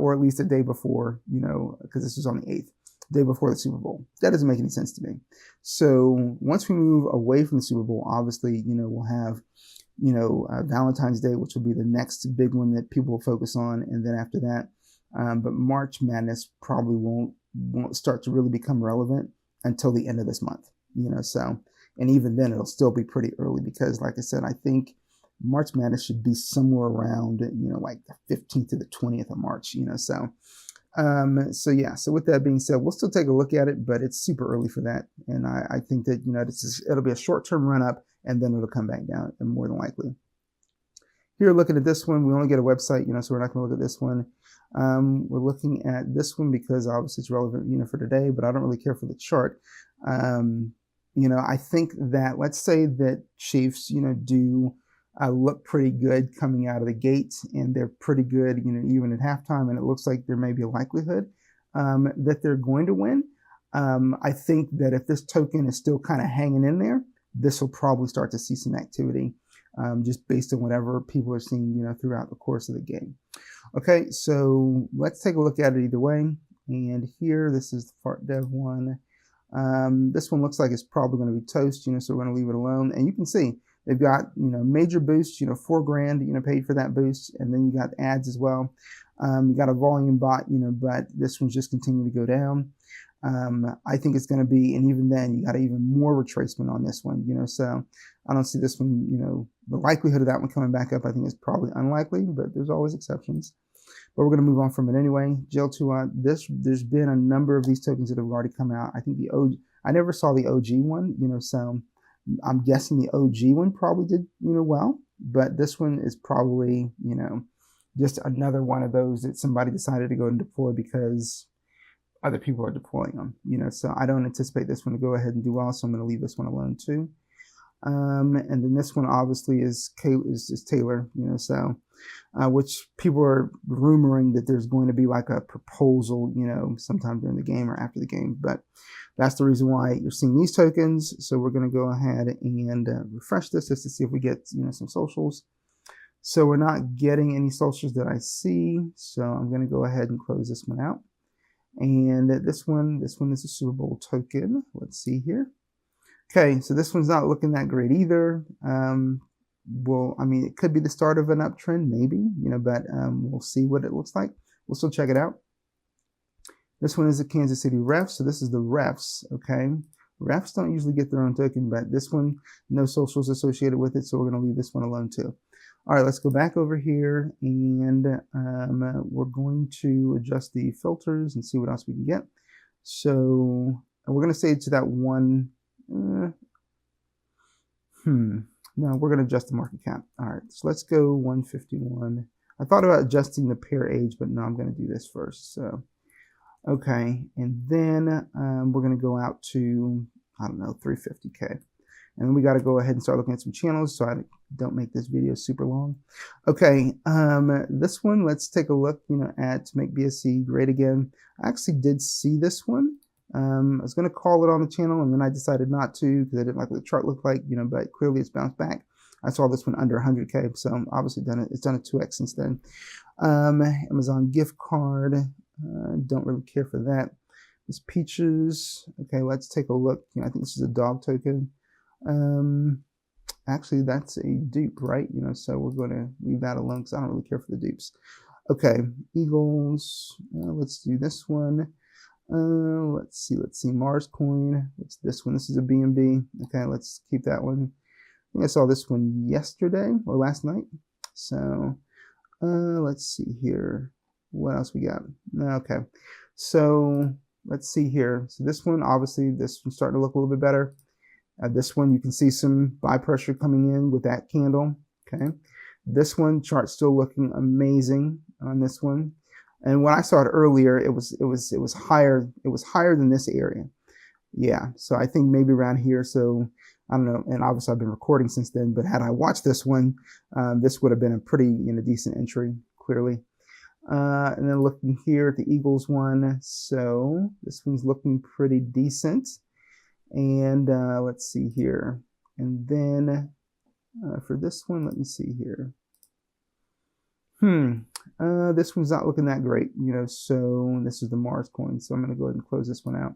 Or at least a day before, because this was on the 8th, day before the Super Bowl. That doesn't make any sense to me. So once we move away from the Super Bowl, obviously, we'll have, Valentine's Day, which will be the next big one that people will focus on. And then after that, but March Madness probably won't start to really become relevant until the end of this month, so, and even then it'll still be pretty early because like I said, I think March Madness should be somewhere around, like the 15th to the 20th of March, so yeah. So with that being said, we'll still take a look at it, but it's super early for that. And I think that, it'll be a short-term run up and then it'll come back down and more than likely. Here, looking at this one, we only get a website, so we're not going to look at this one. We're looking at this one because obviously it's relevant, for today, but I don't really care for the chart. I think that, let's say that Chiefs, do look pretty good coming out of the gate, and they're pretty good, even at halftime, and it looks like there may be a likelihood that they're going to win. I think that if this token is still kind of hanging in there, this will probably start to see some activity just based on whatever people are seeing, throughout the course of the game. Okay, so let's take a look at it either way. And here, this is the Fart Dev one. This one looks like it's probably going to be toast, so we're going to leave it alone. And you can see They've got, major boosts, $4 grand, paid for that boost. And then you got ads as well. You got a volume bot, but this one's just continuing to go down. I think it's going to be, and even then you got even more retracement on this one, so I don't see this one, the likelihood of that one coming back up, I think is probably unlikely, but there's always exceptions. But we're going to move on from it anyway. GL2, there's been a number of these tokens that have already come out. I think the OG, I never saw the OG one, so I'm guessing the OG one probably did, well, but this one is probably, just another one of those that somebody decided to go and deploy because other people are deploying them, so I don't anticipate this one to go ahead and do well, so I'm going to leave this one alone too. And then this one obviously is Taylor, so which people are rumoring that there's going to be like a proposal, sometime during the game or after the game, but that's the reason why you're seeing these tokens. So we're going to go ahead and refresh this just to see if we get, some socials. So we're not getting any socials that I see, so I'm going to go ahead and close this one out. And this one is a Super Bowl token. Let's see here. Okay, so this one's not looking that great either. Well, I mean, it could be the start of an uptrend, maybe, but we'll see what it looks like. We'll still check it out. This one is a Kansas City Refs, so this is the Refs, okay? Refs don't usually get their own token, but this one, no socials associated with it, so we're going to leave this one alone too. All right, let's go back over here, and we're going to adjust the filters and see what else we can get. So we're going to say to that one, no, we're going to adjust the market cap. All right, so let's go 151. I thought about adjusting the pair age, but no, I'm going to do this first. So, okay, and then we're going to go out to, I don't know, 350K. And then we got to go ahead and start looking at some channels so I don't make this video super long. Okay, this one, let's take a look, at Make BSC Great Again. I actually did see this one. I was going to call it on the channel, and then I decided not to because I didn't like what the chart looked like, but clearly it's bounced back. I saw this one under 100K, so obviously it's done a 2x since then. Amazon gift card, don't really care for that. This Peaches, okay, let's take a look. I think this is a dog token. Actually, that's a dupe, right? So we're going to leave that alone because I don't really care for the dupes. Okay, Eagles, let's do this one. Let's see, Mars coin. What's this one? This is a BNB. Okay, let's keep that one. I think I saw this one yesterday or last night. So, let's see here. What else we got? Okay, so let's see here. So this one, obviously, this one's starting to look a little bit better. This one, you can see some buy pressure coming in with that candle. Okay, this one chart still looking amazing on this one. And when I saw it earlier, it was higher. It was higher than this area. Yeah, so I think maybe around here. So I don't know. And obviously I've been recording since then. But had I watched this one, this would have been a pretty decent entry, clearly. And then looking here at the Eagles one, so this one's looking pretty decent. And let's see here. And then for this one, let me see here. This one's not looking that great, so this is the Mars coin. So I'm going to go ahead and close this one out.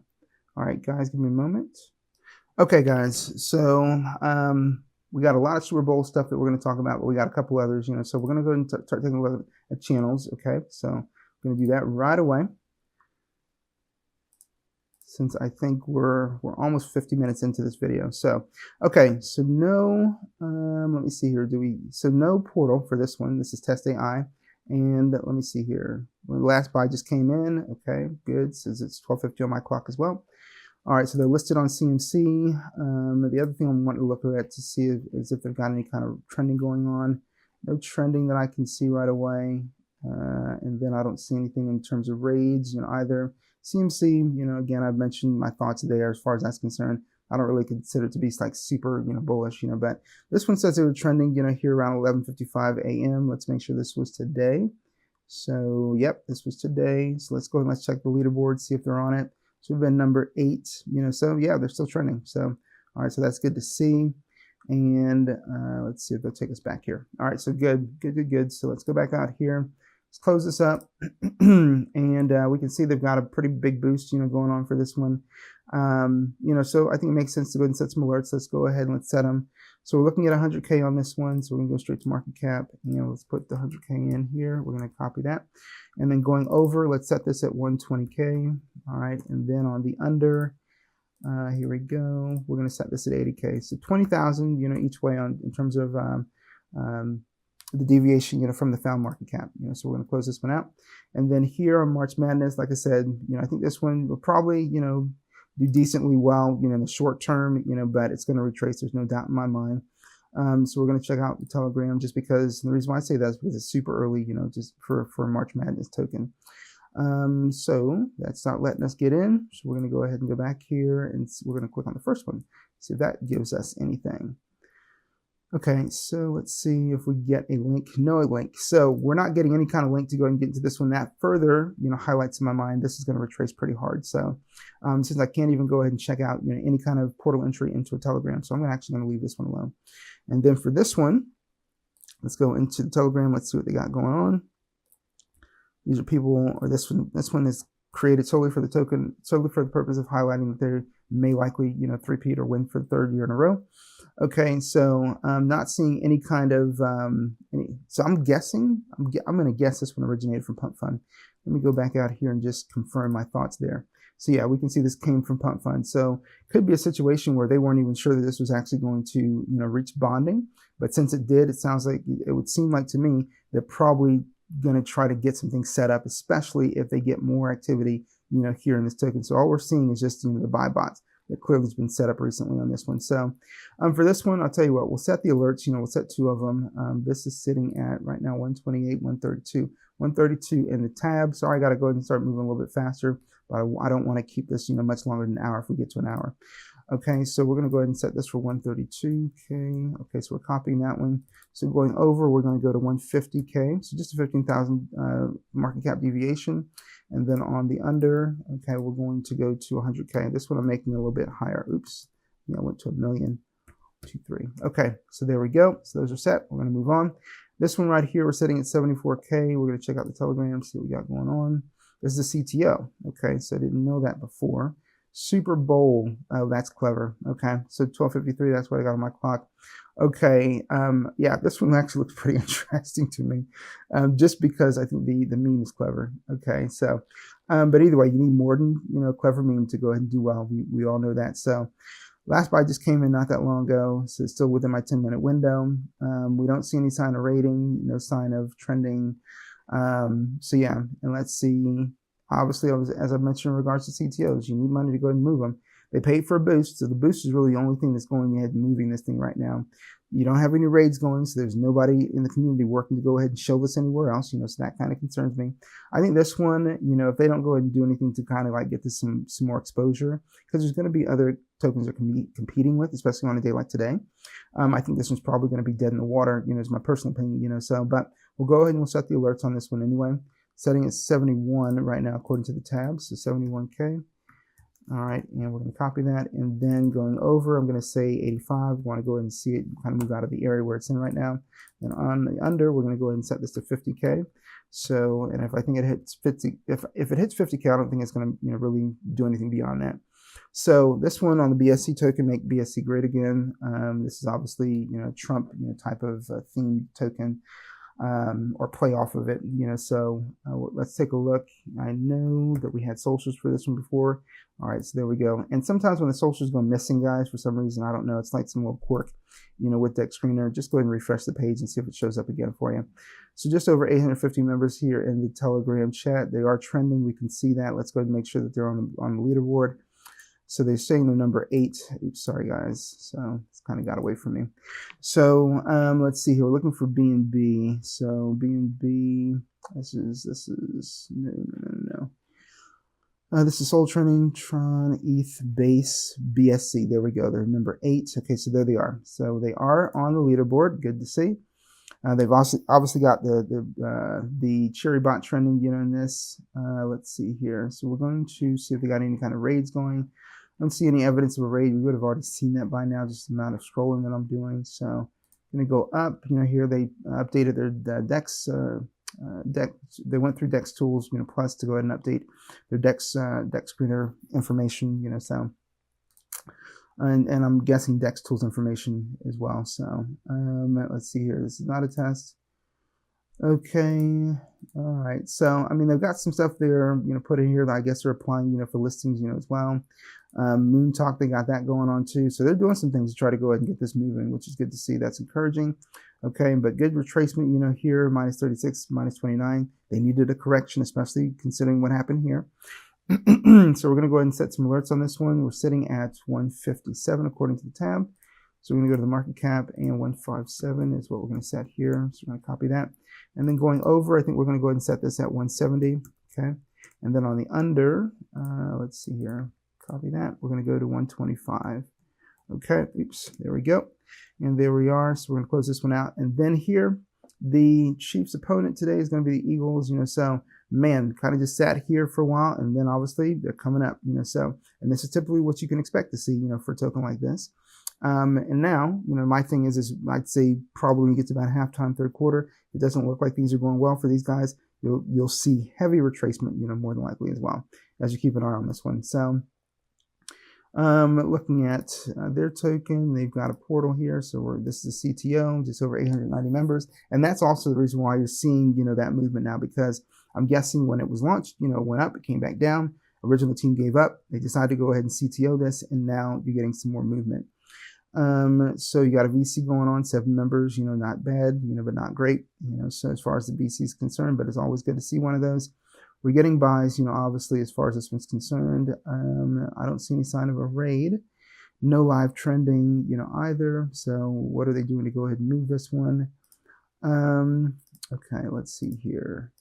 All right, guys, give me a moment. Okay, guys, so we got a lot of Super Bowl stuff that we're going to talk about, but we got a couple others, so we're going to go ahead and start taking a look at channels. Okay, so I'm going to do that right away, since I think we're almost 50 minutes into this video. So, okay, so no, let me see here. So no portal for this one. This is Test AI. And let me see here. The last buy just came in. Okay, good. Says it's 12:50 on my clock as well. All right, so they're listed on CMC. The other thing I want to look at to see is if they've got any kind of trending going on. No trending that I can see right away. And then I don't see anything in terms of raids, either. CMC, again, I've mentioned my thoughts there as far as that's concerned. I don't really consider it to be like super, bullish, but this one says they were trending, here around 11:55 a.m. Let's make sure this was today. So, yep, this was today. So let's go ahead and let's check the leaderboard, see if they're on it. So we've been number 8, so yeah, they're still trending. So, all right, so that's good to see. And let's see if they'll take us back here. All right, so good. So let's go back out here. let's close this up. And we can see they've got a pretty big boost, going on for this one. So I think it makes sense to go ahead and set some alerts. Let's go ahead and let's set them. So we're looking at 100K on this one. So we're gonna go straight to market cap. Let's put the 100K in here. We're gonna copy that. And then going over, let's set this at 120K. All right, and then on the under, here we go. We're gonna set this at 80K. So 20,000, each way in terms of the deviation, from the found market cap. So we're gonna close this one out. And then here on March Madness, like I said, I think this one will probably, do decently well, in the short term, but it's going to retrace. There's no doubt in my mind. So we're going to check out the Telegram just because the reason why I say that is because it's super early, just for March Madness token. So that's not letting us get in. So we're going to go ahead and go back here and we're going to click on the first one. See if that gives us anything. Okay, so let's see if we get a link. No link. So we're not getting any kind of link to go and get into this one. That further, highlights in my mind, this is going to retrace pretty hard. So since I can't even go ahead and check out, any kind of portal entry into a Telegram, so I'm actually going to leave this one alone. And then for this one, let's go into the Telegram. Let's see what they got going on. These are people, or this one is created solely for the token, solely for the purpose of highlighting that they may likely, three-peat or win for the third year in a row. Okay, so I'm not seeing any kind of, so I'm guessing, I'm going to guess this one originated from Pump Fund. Let me go back out here and just confirm my thoughts there. So yeah, we can see this came from Pump Fund. So could be a situation where they weren't even sure that this was actually going to, reach bonding. But since it did, it sounds like, it would seem like to me, they're probably going to try to get something set up, especially if they get more activity, here in this token. So all we're seeing is just, the buy bots that clearly has been set up recently on this one. So for this one, I'll tell you what, we'll set the alerts, we'll set two of them. This is sitting at right now 128, 132 in the tab. Sorry, I got to go ahead and start moving a little bit faster, but I don't want to keep this, much longer than an hour if we get to an hour. Okay, so we're going to go ahead and set this for 132K. Okay, so we're copying that one. So going over, we're going to go to 150K. So just a 15,000 market cap deviation. And then on the under, okay, we're going to go to 100K. This one I'm making a little bit higher. Oops, I went to 1,000,023. Okay, so there we go. So those are set. We're going to move on. This one right here, we're setting at 74K. We're going to check out the Telegram, see what we got going on. This is the CTO. Okay, so I didn't know that before. Super Bowl, oh, that's clever. Okay, so 12:53, that's what I got on my clock. Okay, yeah, this one actually looks pretty interesting to me, just because I think the meme is clever. Okay, so, but either way, you need more than, clever meme to go ahead and do well. We all know that. So last buy just came in not that long ago, so it's still within my 10-minute window. We don't see any sign of rating, no sign of trending. So yeah, and let's see. Obviously, as I mentioned in regards to CTOs, you need money to go ahead and move them. They paid for a boost, so the boost is really the only thing that's going ahead and moving this thing right now. You don't have any raids going, so there's nobody in the community working to go ahead and show this anywhere else, so that kind of concerns me. I think this one, if they don't go ahead and do anything to kind of like get this some more exposure, because there's going to be other tokens they're competing with, especially on a day like today. I think this one's probably going to be dead in the water, is my personal opinion, so, but we'll go ahead and we'll set the alerts on this one anyway. Setting at 71 right now according to the tab, so 71K. All right, and we're going to copy that, and then going over, I'm going to say 85. We want to go ahead and see it kind of move out of the area where it's in right now. And on the under, we're going to go ahead and set this to 50K. So, and if I think it hits 50, if it hits 50K, I don't think it's going to really do anything beyond that. So this one on the BSC token, make BSC great again. This is obviously Trump type of themed token. Or play off of it, so let's take a look. I know that we had socials for this one before. All right, so there we go. And sometimes when the socials go missing, guys, for some reason, I don't know, it's like some little quirk, with Dexscreener. Just go ahead and refresh the page and see if it shows up again for you. So just over 850 members here in the Telegram chat. They are trending. We can see that. Let's go ahead and make sure that they're on the leaderboard. So they're saying they're number 8. Oops, sorry guys. So it's kind of got away from me. So let's see here. We're looking for BNB. So BNB. This is no. This is Soul Trending, Tron, ETH, Base, BSC. There we go. They're number 8. Okay, so there they are. So they are on the leaderboard. Good to see. They've obviously got the cherry bot trending, in this. Let's see here. So we're going to see if they got any kind of raids going. I don't see any evidence of a raid. We would have already seen that by now, just the amount of scrolling that I'm doing. So I'm going to go up. Here they updated their Dex they went through Dex Tools, Plus to go ahead and update their Dexscreener information, so. And I'm guessing Dex Tools information as well. So let's see here. This is not a test. Okay. All right. So I mean, they've got some stuff there, put in here that I guess they're applying, for listings, as well. Moon Talk, they got that going on too. So they're doing some things to try to go ahead and get this moving, which is good to see. That's encouraging. Okay, but good retracement, here, minus 36, minus 29. They needed a correction, especially considering what happened here. So we're going to go ahead and set some alerts on this one. We're sitting at 157 according to the tab. So we're going to go to the market cap, and 157 is what we're going to set here. So we're going to copy that. And then going over, I think we're going to go ahead and set this at 170. Okay. And then on the under, let's see here. Copy that. We're going to go to 125. Okay. Oops. There we go. And there we are. So we're going to close this one out. And then here, the Chiefs' opponent today is going to be the Eagles, so man, kind of just sat here for a while, and then obviously they're coming up, so, and this is typically what you can expect to see, for a token like this. And now, my thing is I'd say probably when you get to about halftime, third quarter, it doesn't look like things are going well for these guys. You'll see heavy retracement, more than likely as well, as you keep an eye on this one. So, looking at their token, they've got a portal here. So this is a CTO, just over 890 members. And that's also the reason why you're seeing, that movement now, because I'm guessing when it was launched, it went up, it came back down. Original team gave up. They decided to go ahead and CTO this, and now you're getting some more movement. So you got a VC going on, 7 members, not bad, but not great, so as far as the VC is concerned, but it's always good to see one of those. We're getting buys, obviously, as far as this one's concerned. I don't see any sign of a raid. No live trending, either. So what are they doing to go ahead and move this one? Okay, let's see here.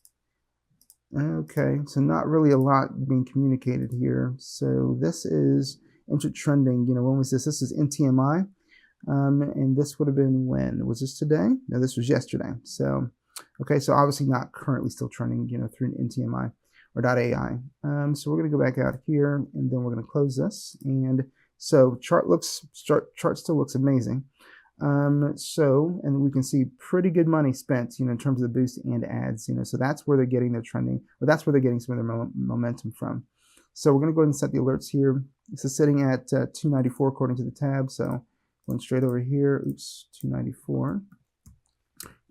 Okay, so not really a lot being communicated here. So this is inter-trending. When was this? This is NTMI. And this would have been when? Was this today? No, this was yesterday. So, okay, so obviously not currently still trending, through an NTMI or .ai. So we're going to go back out here, and then we're going to close this. And so chart still looks amazing. And we can see pretty good money spent, in terms of the boost and ads, so that's where they're getting their trending, or that's where they're getting some of their momentum from. So we're going to go ahead and set the alerts here. This is sitting at 294 according to the tab. So going straight over here, 294.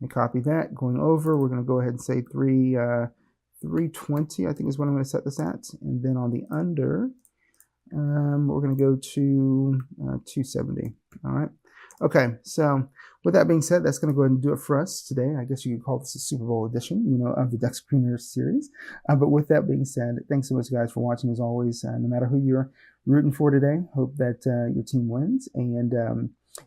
And copy that. Going over, we're going to go ahead and say 320, I think is what I'm going to set this at. And then on the under, we're going to go to 270. All right. Okay, so with that being said, that's going to go ahead and do it for us today. I guess you could call this a Super Bowl edition, of the Dexscreener series. But with that being said, thanks so much, guys, for watching as always. No matter who you're rooting for today, hope that your team wins. And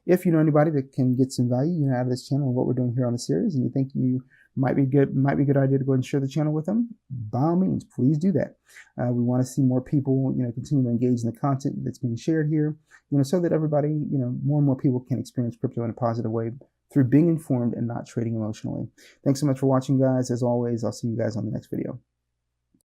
if you know anybody that can get some value, out of this channel and what we're doing here on the series, and you think you might be a good idea to go ahead and share the channel with them, by all means, please do that. We want to see more people, continue to engage in the content that's being shared here, so that everybody, more and more people can experience crypto in a positive way through being informed and not trading emotionally. Thanks so much for watching, guys. As always, I'll see you guys on the next video.